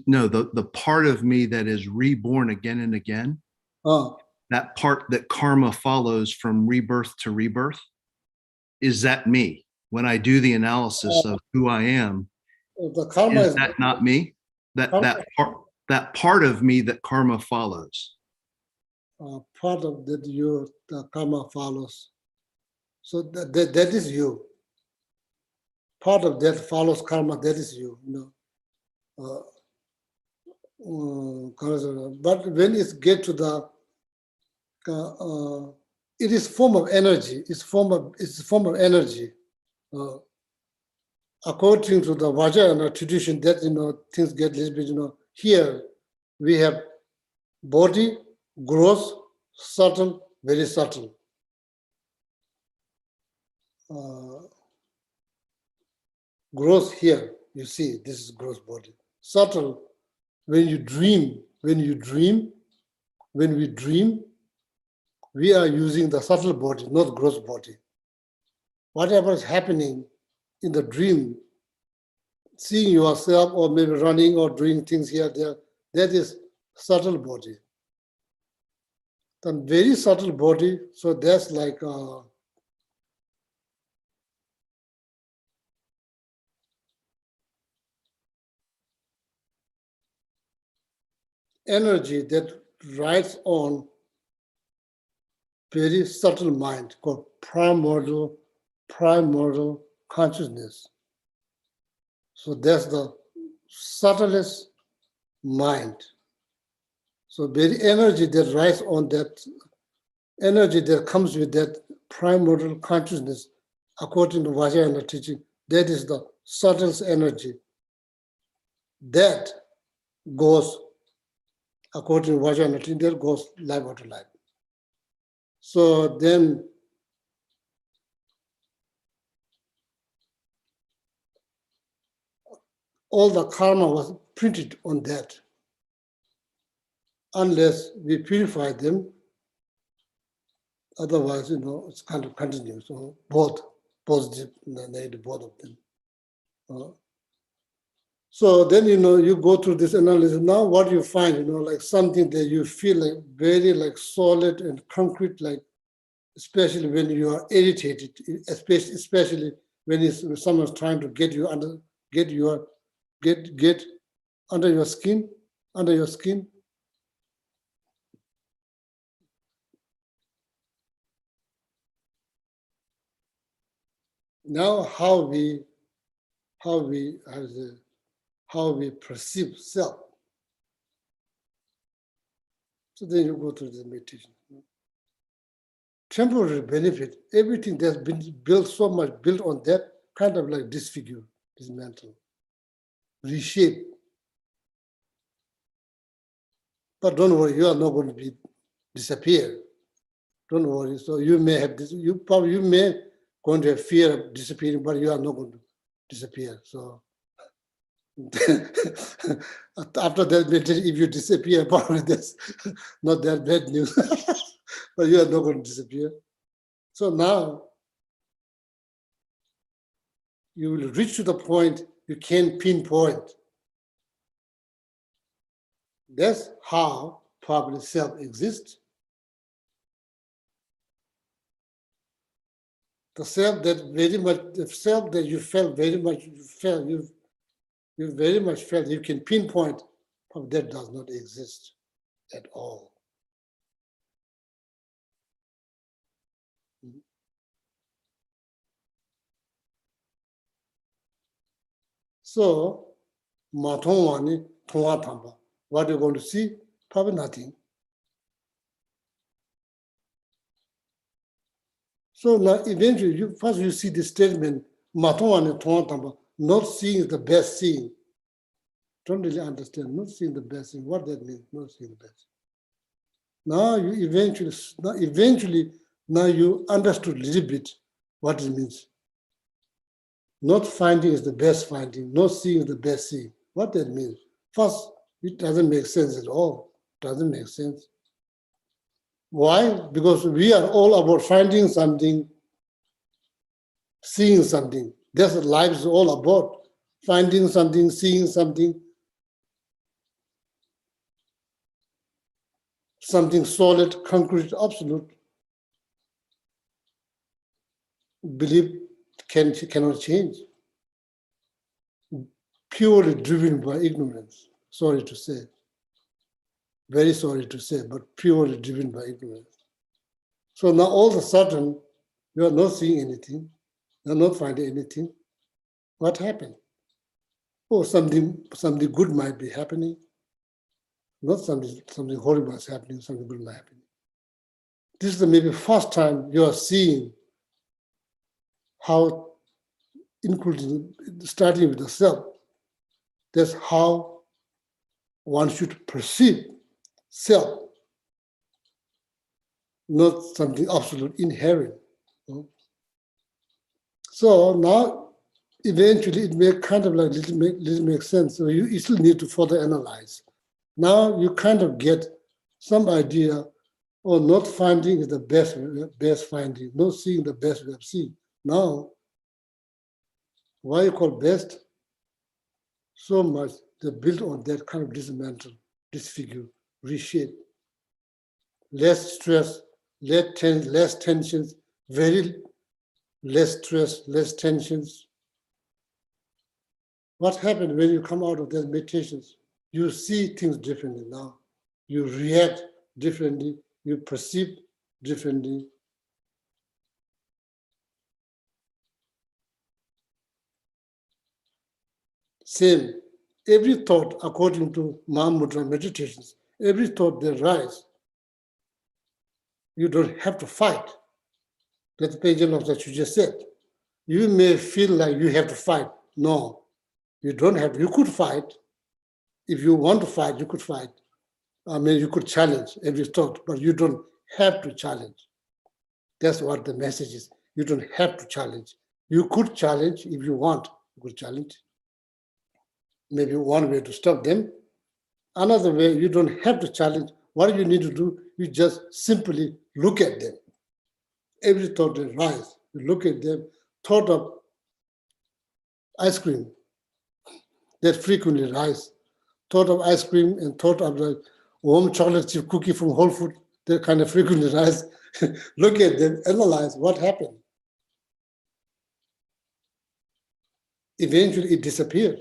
no, the part of me that is reborn again and again, that part that karma follows from rebirth to rebirth, is that me? When I do the analysis of who I am, the karma is that not me? That part of me that karma follows. part of that you the karma follows. So that is you. Part of that follows karma. That is you. But when it get to the it is form of energy. It's form of energy. According to the Vajrayana tradition, that things get a little bit. Here we have body, gross, subtle, very subtle. Gross here, you see, this is gross body. Subtle, when we dream, we are using the subtle body, not gross body. Whatever is happening in the dream, seeing yourself or maybe running or doing things here, there, that is subtle body. The very subtle body, so that's like energy that rides on very subtle mind called primordial consciousness. So that's the subtlest mind. So very energy that rides on that, energy that comes with that primordial consciousness, according to Vajrayana teaching, that is the subtlest energy. That goes, according to Vajrayana teaching, that goes life after life. So then all the karma was printed on that. Unless we purify them, otherwise, it's kind of continuous. So both positive and negative, both of them. So then, you go through this analysis. Now what you find, like something that you feel like very like solid and concrete, like especially when you are irritated, especially when someone's trying to get you under, get under your skin. Now how we perceive self. So then you go through the meditation. Temporary benefit, everything that's been built so much, built on that, kind of like disfigure, dismantle, reshape. But don't worry, you are not going to disappear. Don't worry. So you may have this, you may going to have fear of disappearing, but you are not going to disappear. So after that meditation, if you disappear, probably that's not that bad news. But you are not going to disappear. So now you will reach to the point you can pinpoint. That's how probably self exists. The self that very much, the self that you felt very much, you very much felt you can pinpoint that does not exist at all. So, Matongwani, Tonga Tamba, what you're going to see? Probably nothing. So now eventually, first you see the statement, Matongwani, Tonga Tamba, not seeing the best seeing. Don't really understand, not seeing the best thing, what that means, not seeing the best. Now you eventually, now you understood a little bit what it means. Not finding is the best finding, not seeing is the best seeing. What that means? First, it doesn't make sense at all. Doesn't make sense. Why? Because we are all about finding something, seeing something. That's what life is all about. Finding something, seeing something, something solid, concrete, absolute. Belief cannot change. Purely driven by ignorance. Sorry to say. Very sorry to say, but purely driven by ignorance. So now all of a sudden, you are not seeing anything, you are not finding anything. What happened? Oh, something good might be happening. Not something horrible is happening, something good might happen. This is the maybe first time you are seeing how, including starting with the self, that's how one should perceive self, not something absolute inherent. So now, eventually, it may kind of like little make sense. So you still need to further analyze. Now you kind of get some idea, or not finding is the best finding, not seeing the best we have seen. Now, why you call best? So much they built on that kind of dismantle, disfigure, reshape. Less stress, less tensions, very less stress, less tensions. What happened when you come out of those meditations? You see things differently now. You react differently, you perceive differently. Same, every thought, according to Mahamudra meditations, every thought that rise, you don't have to fight. That's the page of that you just said. You may feel like you have to fight. No, you don't have to. You could fight. If you want to fight, you could fight. I mean, you could challenge every thought, but you don't have to challenge. That's what the message is. You don't have to challenge. You could challenge if you want. You could challenge. Maybe one way to stop them. Another way, you don't have to challenge. What you need to do, you just simply look at them. Every thought that rises, you look at them. Thought of ice cream that frequently rise. Thought of ice cream and thought of the warm chocolate chip cookie from Whole Foods that kind of frequently rise. Look at them, analyze what happened. Eventually, it disappeared.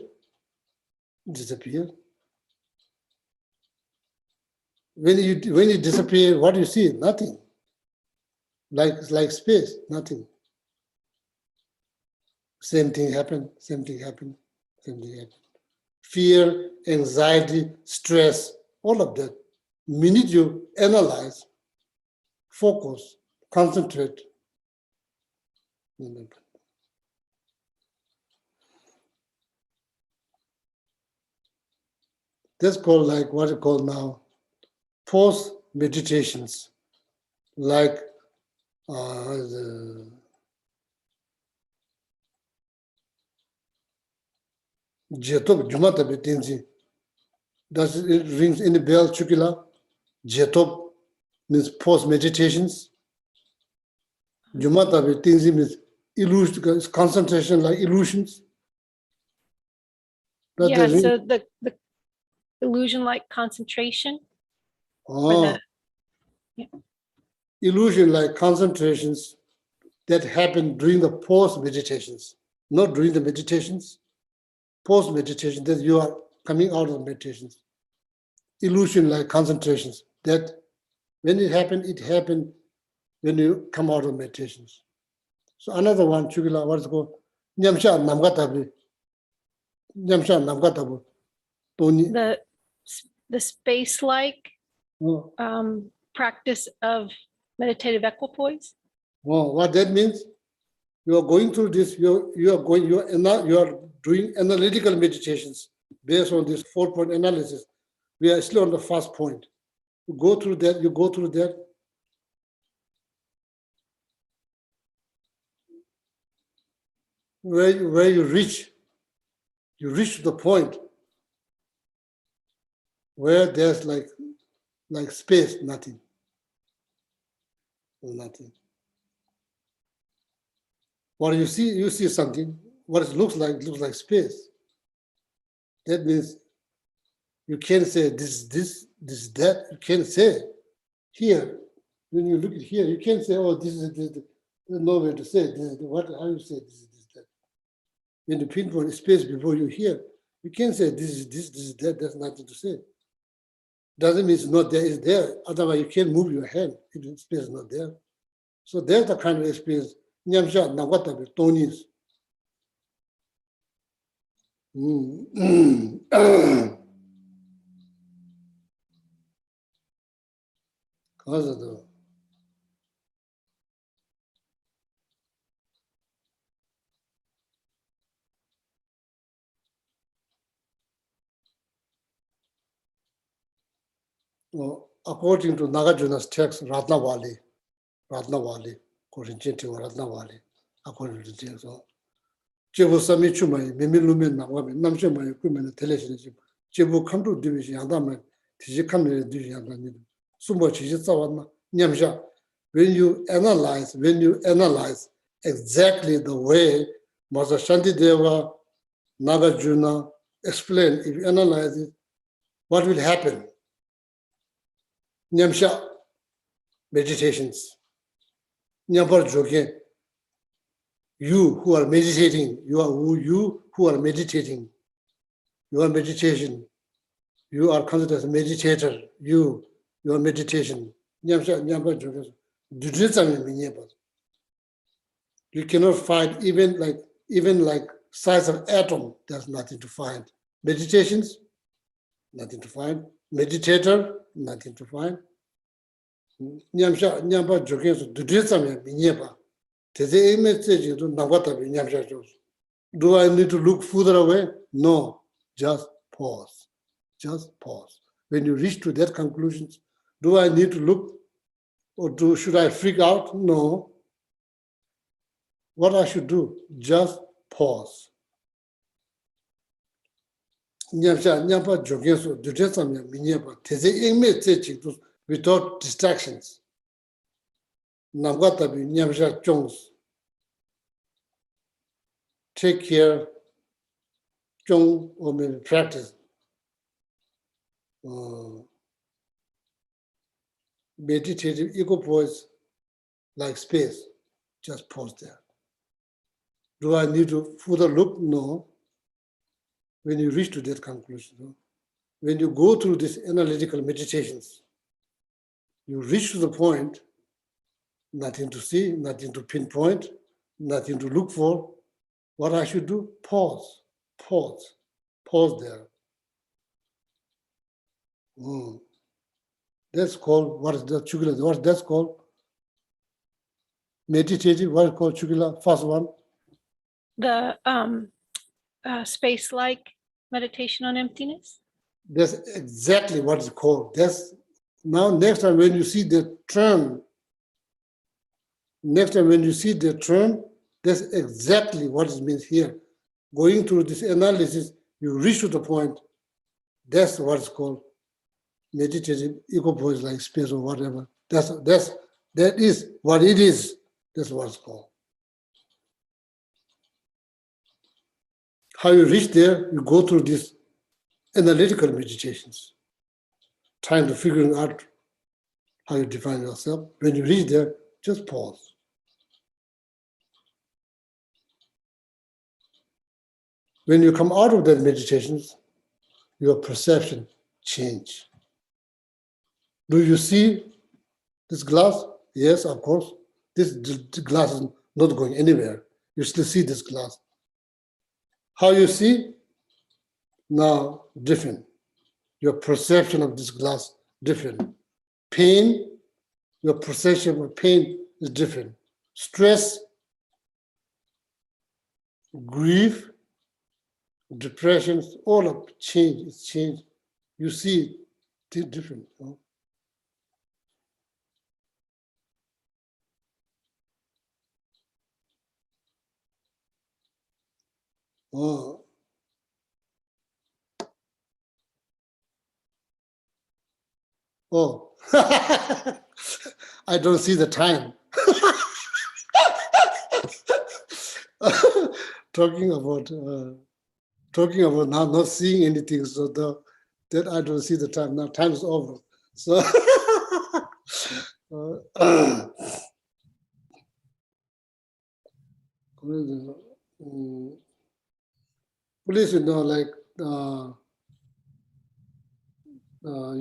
When it disappears, what do you see? Nothing. Like space, nothing. Same thing happened. Fear, anxiety, stress, all of that. Minute you analyze, focus, concentrate. That's called like what you call now post meditations, like the Jetop Jumata Betinzi. Does it ring any bell, Chukila? Jetop means post meditations. Jumata Betinzi means illusion, concentration like illusions. Yeah, so the illusion like concentration. Illusion like concentrations that happen during the post meditations, not during the meditations. Post meditation, that you are coming out of meditations. illusion like concentrations. That when it happened when you come out of meditations. So another one, Chugila, what's called Nyamsha Namgatabi. Nyamsha Namgatabu. Tony. The space-like Oh, practice of meditative equipoise. what that means? You are going through this, you are doing analytical meditations based on this 4-point analysis. We are still on the first point. You go through that. Where you reach to the point where there's like space, nothing. What you see something, what it looks like space. That means you can't say this, that. You can't say here. When you look at here, you can't say, oh, this is this. There's no way to say this. How you say this, that. When you pinpoint space before you hear, you can't say this is that. There's nothing to say. Doesn't mean it's not there, it's there. Otherwise, you can't move your hand if the space is not there. So there's the kind of experience. Nyamsha Nagatabi, Tony's. Cause of the according to Nagarjuna's text, Ratnavali, according to Ratnavali, according to the text. Jebu Sami Chumai, Mimi Lumen Nagami, Namshamay, Kuman, Television, Jebu Kandu Division, Yandama, Tijikan Division, Sumba Chisawana, Nyamsha. When you analyze exactly the way Master Shantideva, Nagarjuna explained, if you analyze it, what will happen? Nyamsha meditations. Nyambar Jogen. You who are meditating, you who are meditating. Your meditation. You are considered as a meditator. Your meditation. Nyamsha Nyambar Jogen. You cannot find even like size of atom. There's nothing to find. Meditations, nothing to find. Meditator, nothing to find. Nyamsha Nyamba Jogen Dudrisam Minyeba. Teze message to Navata Nyamsha Jos. Do I need to look further away? No. Just pause. Just pause. When you reach to that conclusion, do I need to look or should I freak out? No. What I should do? Just pause. Nyamsha Nyamba Jogen Dudrisam Minyeba. Teze message without distractions. Navatabi Nyamsha Jones. Take care, Jong, or maybe practice. Meditative equipoise like space. Just pause there. Do I need to further look? No. When you reach to that conclusion, no? When you go through these analytical meditations, you reach to the point, nothing to see, nothing to pinpoint, nothing to look for. What I should do? Pause there. That's called, what is that, Chugila? What that's called? Meditative, what is called Chugila? First one. The space-like meditation on emptiness. That's exactly what it's called. That's now next time when you see the term, that's exactly what it means here. Going through this analysis, you reach to the point. That's what it's called. Meditative equipoise like space or whatever. That is what it is. That's what it's called. How you reach there, you go through these analytical meditations, trying to figure out how you define yourself. When you reach there, just pause. When you come out of that meditations, your perception change. Do you see this glass? Yes, of course. The glass is not going anywhere. You still see this glass. How you see? Now different. Your perception of this glass different. Pain, your perception of pain is different. Stress, grief, depression, all of change is change. You see it different. Oh. Oh. I don't see the time. talking about not seeing anything, so that I don't see the time. Now time is over. So please, like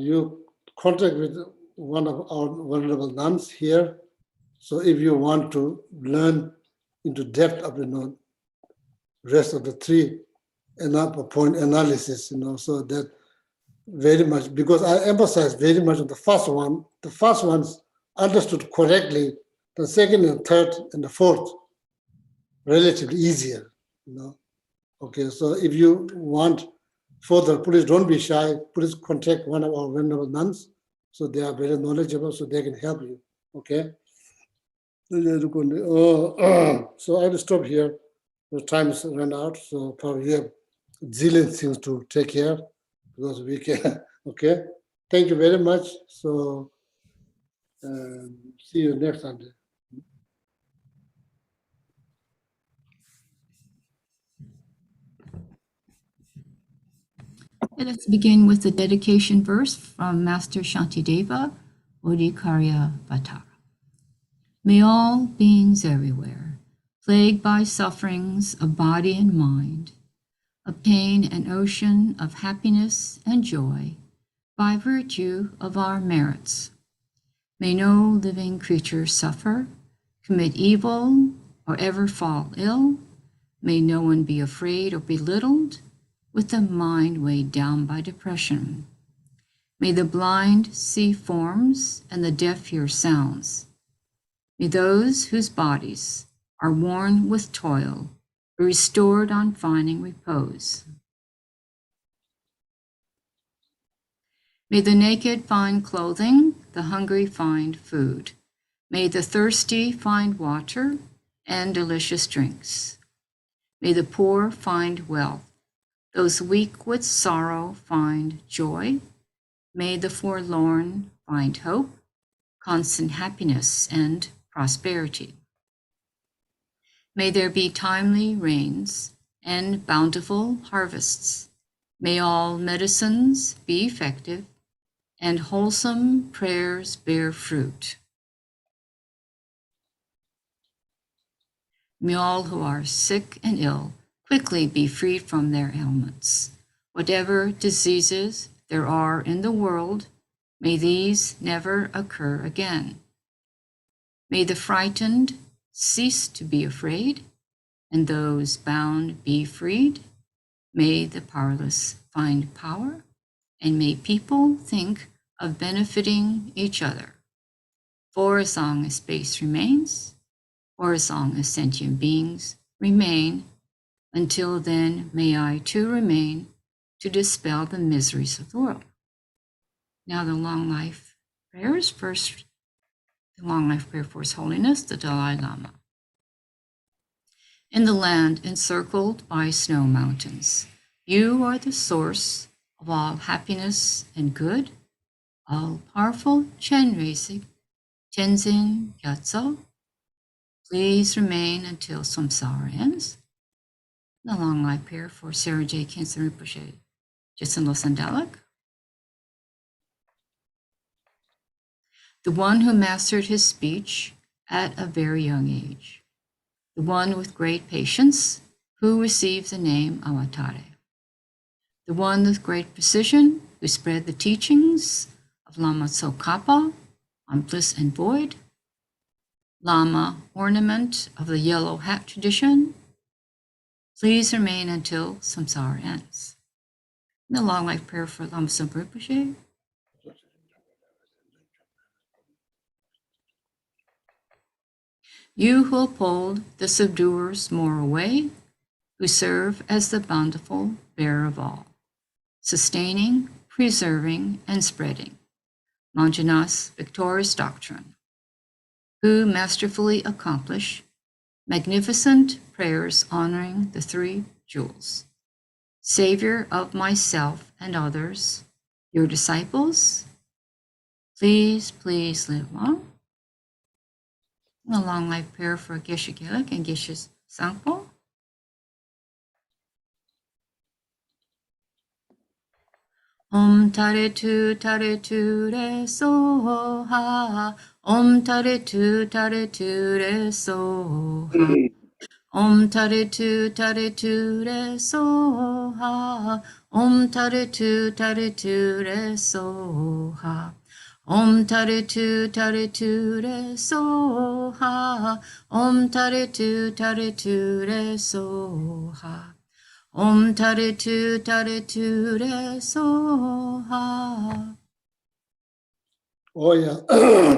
you contact with one of our vulnerable nuns here. So if you want to learn into depth of the rest of the three point analysis, so that very much, because I emphasize very much on the first one. The first one's understood correctly. The second and third and the fourth, relatively easier, Okay, so if you want further, please don't be shy. Please contact one of our venerable nuns. So they are very knowledgeable, so they can help you. Okay. So I will stop here. The time is run out, so probably you have zillion things to take care because we can. Okay. Thank you very much. So see you next Sunday. And let's begin with the dedication verse from Master Shantideva, Odhikarya Vatara. May all beings everywhere, plagued by sufferings of body and mind, obtain an ocean of happiness and joy by virtue of our merits. May no living creature suffer, commit evil, or ever fall ill. May no one be afraid or belittled, with the mind weighed down by depression. May the blind see forms and the deaf hear sounds. May those whose bodies are worn with toil be restored on finding repose. May the naked find clothing, the hungry find food. May the thirsty find water and delicious drinks. May the poor find wealth. Those weak with sorrow find joy. May the forlorn find hope, constant happiness, and prosperity. May there be timely rains and bountiful harvests. May all medicines be effective and wholesome prayers bear fruit. May all who are sick and ill quickly be freed from their ailments. Whatever diseases there are in the world, may these never occur again. May the frightened cease to be afraid, and those bound be freed. May the powerless find power, and may people think of benefiting each other. For as long as space remains, or as long as sentient beings remain, until then, may I too remain to dispel the miseries of the world. Now the long life prayers. First, the long life prayer for His Holiness, the Dalai Lama. In the land encircled by snow mountains, you are the source of all happiness and good. All-powerful Chenrezig, Tenzin Gyatso, please remain until Samsara ends. The long life prayer for Sarah J. Kinson Rinpoche, Jetsun Losang Dalek. The one who mastered his speech at a very young age. The one with great patience who received the name Avatare. The one with great precision who spread the teachings of Lama Tsongkhapa on bliss and void, Lama ornament of the yellow hat tradition, please remain until samsara ends. And the long life prayer for Lama Tsongkhapa Rinpoche. You who uphold the subduer's moral way, who serve as the bountiful bearer of all, sustaining, preserving, and spreading Manjunath's victorious doctrine, who masterfully accomplish magnificent prayers honoring the three jewels, Savior of myself and others, your disciples, please, please live long. A long life prayer for Geshe Gelek and Geshe Sangpo. Om tare tu re so ha. Om tare tu re so ha. Om tare tu re so ha. Om tare tu re so ha. Om tare tu re so ha. Om tare tu re so ha. Om tare tu re so ha. Oh, yeah.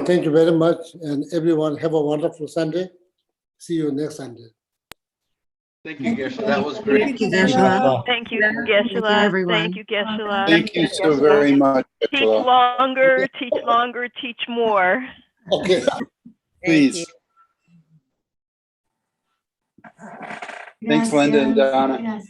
Thank you very much. And everyone have a wonderful Sunday. See you next Sunday. Thank you, Geshe. That was great. Thank you, Geshe-la. Thank you, Thank you, Geshe-la. everyone. Thank you, Geshe-la. Thank you so very much, Teach Geshe-la. longer, teach more. Okay. Please. Thanks, Linda and Donna.